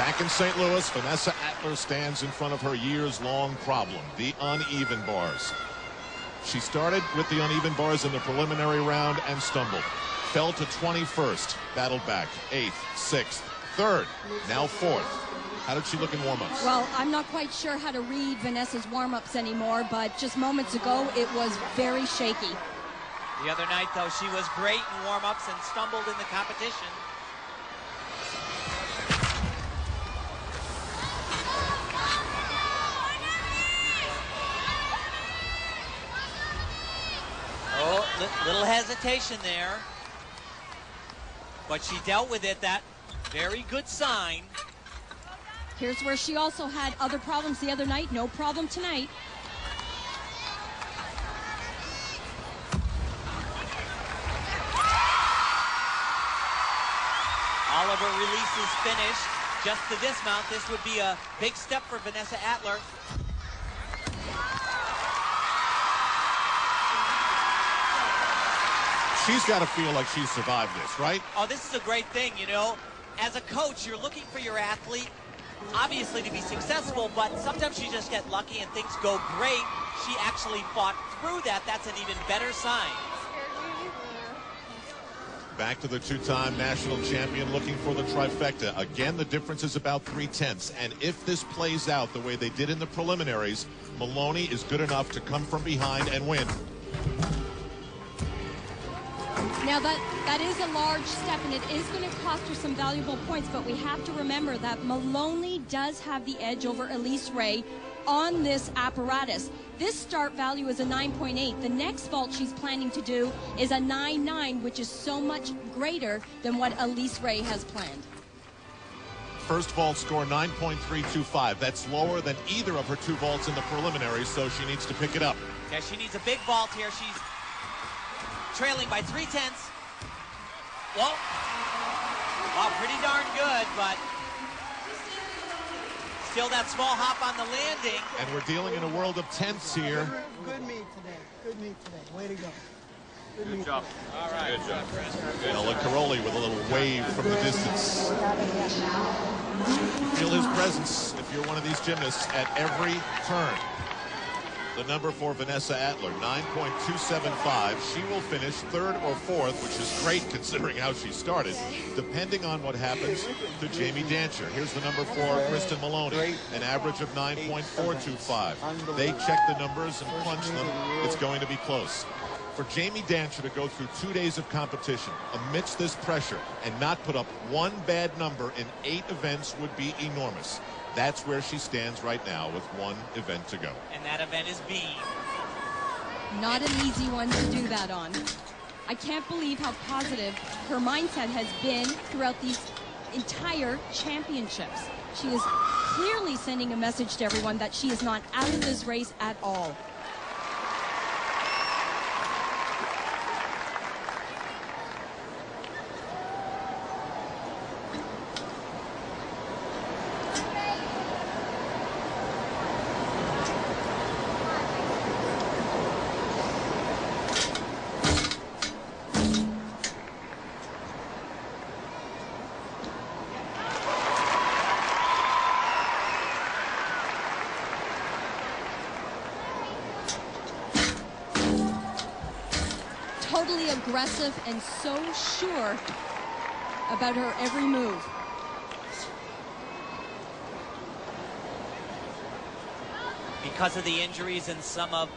Back in St. Louis, Vanessa Atler stands in front of her years-long problem, the uneven bars. She started with the uneven bars in the preliminary round and stumbled. Fell to 21st, battled back, 8th, 6th, 3rd, now 4th. How did she look in warm-ups? Well, I'm not quite sure how to read Vanessa's warm-ups anymore, but just moments ago, it was very shaky. The other night, though, she was great in warm-ups and stumbled in the competition. Oh, little hesitation there. But she dealt with it. That very good sign. Here's where she also had other problems the other night. No problem tonight. Oliver releases finished. Just to dismount, this would be a big step for Vanessa Atler. She's got to feel like she's survived this, right? Oh, this is a great thing, you know. As a coach, you're looking for your athlete, obviously, to be successful, but sometimes you just get lucky and things go great. She actually fought through that. That's an even better sign. Back to the two-time national champion looking for the trifecta. Again, the difference is about 3/10. And if this plays out the way they did in the preliminaries, Maloney is good enough to come from behind and win. Now that is a large step, and it is going to cost her some valuable points, but we have to remember that Maloney does have the edge over Elise Ray on this apparatus. This start value is a 9.8. The next vault she's planning to do is a 9.9, which is so much greater than what Elise Ray has planned. First vault score 9.325. That's lower than either of her two vaults in the preliminaries, so she needs to pick it up. Yeah, she needs a big vault here. She's trailing by 3/10. Whoa. Wow, pretty darn good, but still that small hop on the landing. And we're dealing in a world of tenths here. Good meet today. Good meet today. Way to go. Good job. All right. Good job. Ella Caroli with a little wave from the distance. Feel his presence if you're one of these gymnasts at every turn. The number for Vanessa Atler, 9.275. She will finish 3rd or 4th, which is great considering how she started, depending on what happens to Jamie Dancher. Here's the number for Kristen Maloney, an average of 9.425. They check the numbers and crunch them. It's going to be close. For Jamie Dancher to go through 2 days of competition amidst this pressure and not put up one bad number in 8 events would be enormous. That's where she stands right now with one event to go. And that event is beam. Not an easy one to do that on. I can't believe how positive her mindset has been throughout these entire championships. She is clearly sending a message to everyone that she is not out of this race at all. Totally aggressive and so sure about her every move. Because of the injuries and some of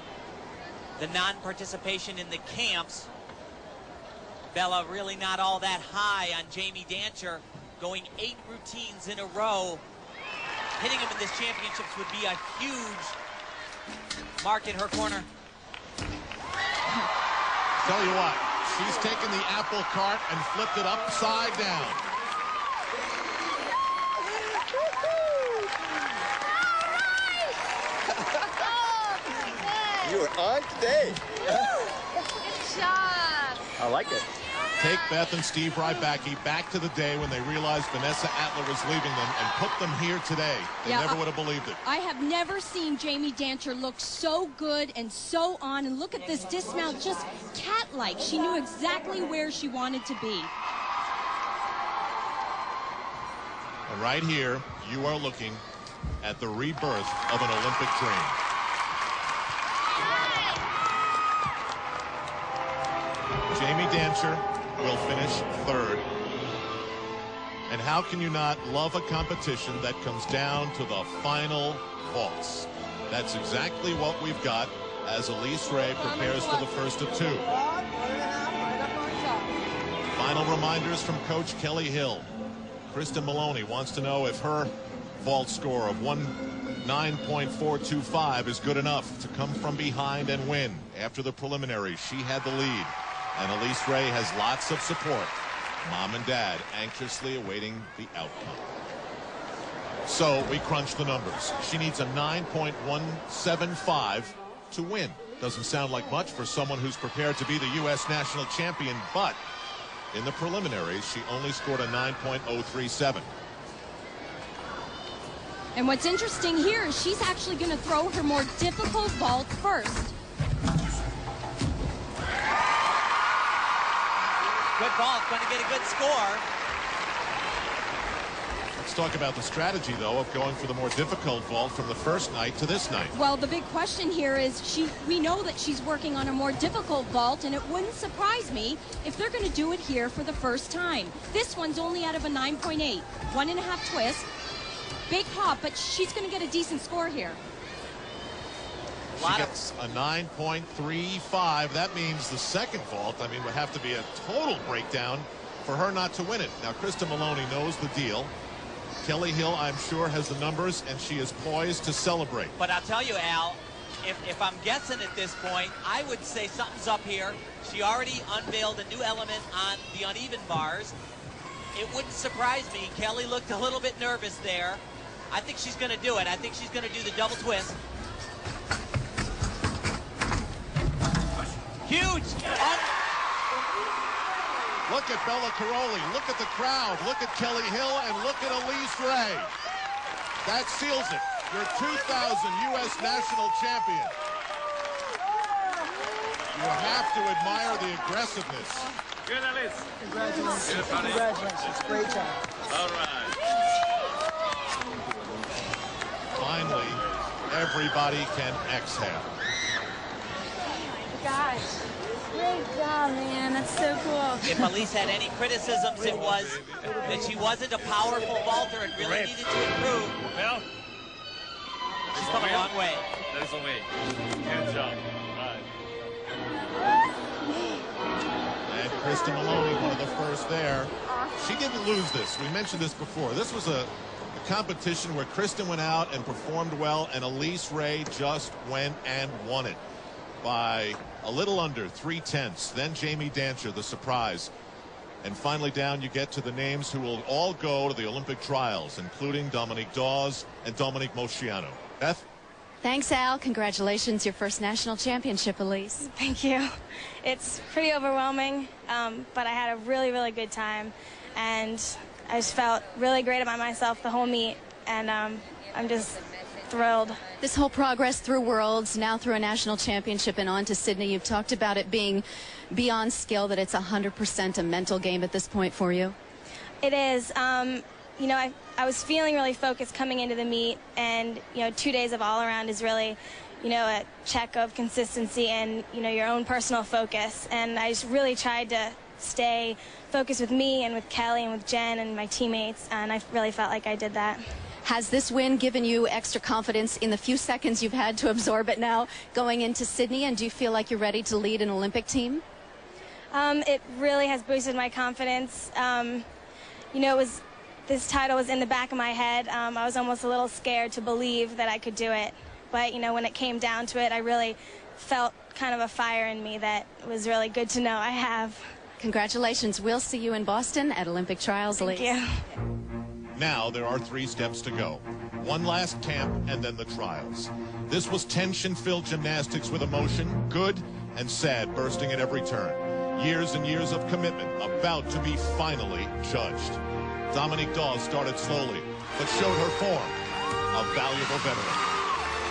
the non-participation in the camps, Bella really not all that high on Jamie Dancher, going 8 routines in a row. Hitting him in this championships would be a huge mark in her corner. Tell you what, she's taken the apple cart and flipped it upside down. You were on today. Good job. I like it. Take Beth and Steve Rybacki back to the day when they realized Vanessa Atler was leaving them and put them here today. They never would have believed it. I have never seen Jamie Dancher look so good and so on. And look at this dismount, just cat-like. She knew exactly where she wanted to be. And right here, you are looking at the rebirth of an Olympic dream. Jamie Dancer will finish third. And how can you not love a competition that comes down to the final vaults? That's exactly what we've got as Elise Ray prepares for the first of two. Final reminders from Coach Kelly Hill. Kristen Maloney wants to know if her vault score of 9.425 is good enough to come from behind and win. After the preliminaries, she had the lead. And Elise Ray has lots of support. Mom and Dad anxiously awaiting the outcome. So we crunch the numbers. She needs a 9.175 to win. Doesn't sound like much for someone who's prepared to be the U.S. national champion, but in the preliminaries, she only scored a 9.037. And what's interesting here is she's actually going to throw her more difficult vault first. Good vault, going to get a good score. Let's talk about the strategy, though, of going for the more difficult vault from the first night to this night. Well, the big question here is we know that she's working on a more difficult vault, and it wouldn't surprise me if they're going to do it here for the first time. This one's only out of a 9.8, 1.5 twist. Big hop, but she's going to get a decent score here. She gets a 9.35. That means the second vault, I mean, would have to be a total breakdown for her not to win it. Now, Kristen Maloney knows the deal. Kelly Hill, I'm sure, has the numbers, and she is poised to celebrate. But I'll tell you, Al, if I'm guessing at this point, I would say something's up here. She already unveiled a new element on the uneven bars. It wouldn't surprise me. Kelly looked a little bit nervous there. I think she's going to do it. I think she's going to do the double twist. Huge. Look at Bella Caroli. Look at the crowd. Look at Kelly Hill, and look at Elise Ray. That seals it. Your 2000 U.S. national champion. You have to admire the aggressiveness. Good, Elise. Congratulations. Congratulations. Great job. All right. Finally, everybody can exhale. Gosh. Great job, man. That's so cool. If Elise had any criticisms, it was that she wasn't a powerful vaulter and really needed to improve. Well, She's come a long way. there's a way. Good job. All right. And Kristen Maloney, one of the first there. She didn't lose this. We mentioned this before. This was a competition where Kristen went out and performed well, and Elise Ray just went and won it by a little under 3/10. Then Jamie Dancer, the surprise. And finally down you get to the names who will all go to the Olympic trials, including Dominique Dawes and Dominique Moceanu. Beth? Thanks, Al. Congratulations, your first national championship, Elise. Thank you. It's pretty overwhelming, but I had a really, really good time. And I just felt really great about myself the whole meet. And I'm just thrilled. This whole progress through Worlds, now through a national championship and on to Sydney, you've talked about it being beyond skill, that it's 100% a mental game at this point for you. It is. You know, I was feeling really focused coming into the meet, and, 2 days of all-around is really, a check of consistency and, your own personal focus. And I just really tried to stay focused with me and with Kelly and with Jen and my teammates, and I really felt like I did that. Has this win given you extra confidence in the few seconds you've had to absorb it now going into Sydney, and do you feel like you're ready to lead an Olympic team? It really has boosted my confidence. This title was in the back of my head. I was almost a little scared to believe that I could do it. But, when it came down to it, I really felt kind of a fire in me that was really good to know I have. Congratulations. We'll see you in Boston at Olympic Trials, Elise. Thank you. Now there are 3 steps to go. One last camp and then the trials. This was tension-filled gymnastics with emotion, good and sad, bursting at every turn. Years and years of commitment about to be finally judged. Dominique Dawes started slowly, but showed her form. A valuable veteran.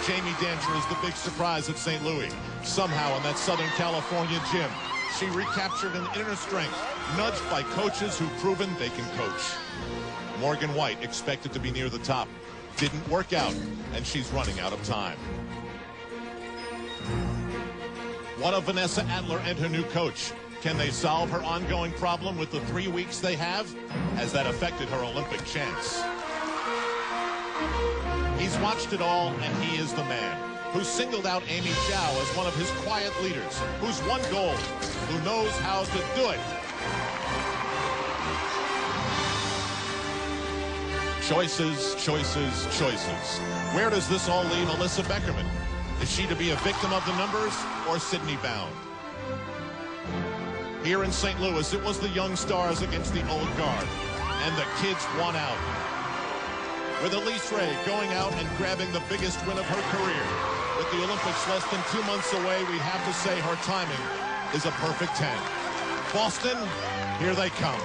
Jamie Dancer is the big surprise at St. Louis. Somehow in that Southern California gym, she recaptured an inner strength, nudged by coaches who've proven they can coach. Morgan White expected to be near the top. Didn't work out, and she's running out of time. What of Vanessa Adler and her new coach? Can they solve her ongoing problem with the 3 weeks they have? Has that affected her Olympic chance? He's watched it all, and he is the man who singled out Amy Zhao as one of his quiet leaders, who's won gold, who knows how to do it. Choices, choices, choices. Where does this all leave Alyssa Beckerman? Is she to be a victim of the numbers or Sydney bound? Here in St. Louis, it was the young stars against the old guard, and the kids won out. With Elise Ray going out and grabbing the biggest win of her career. With the Olympics less than 2 months away, we have to say her timing is a perfect 10. Boston, here they come.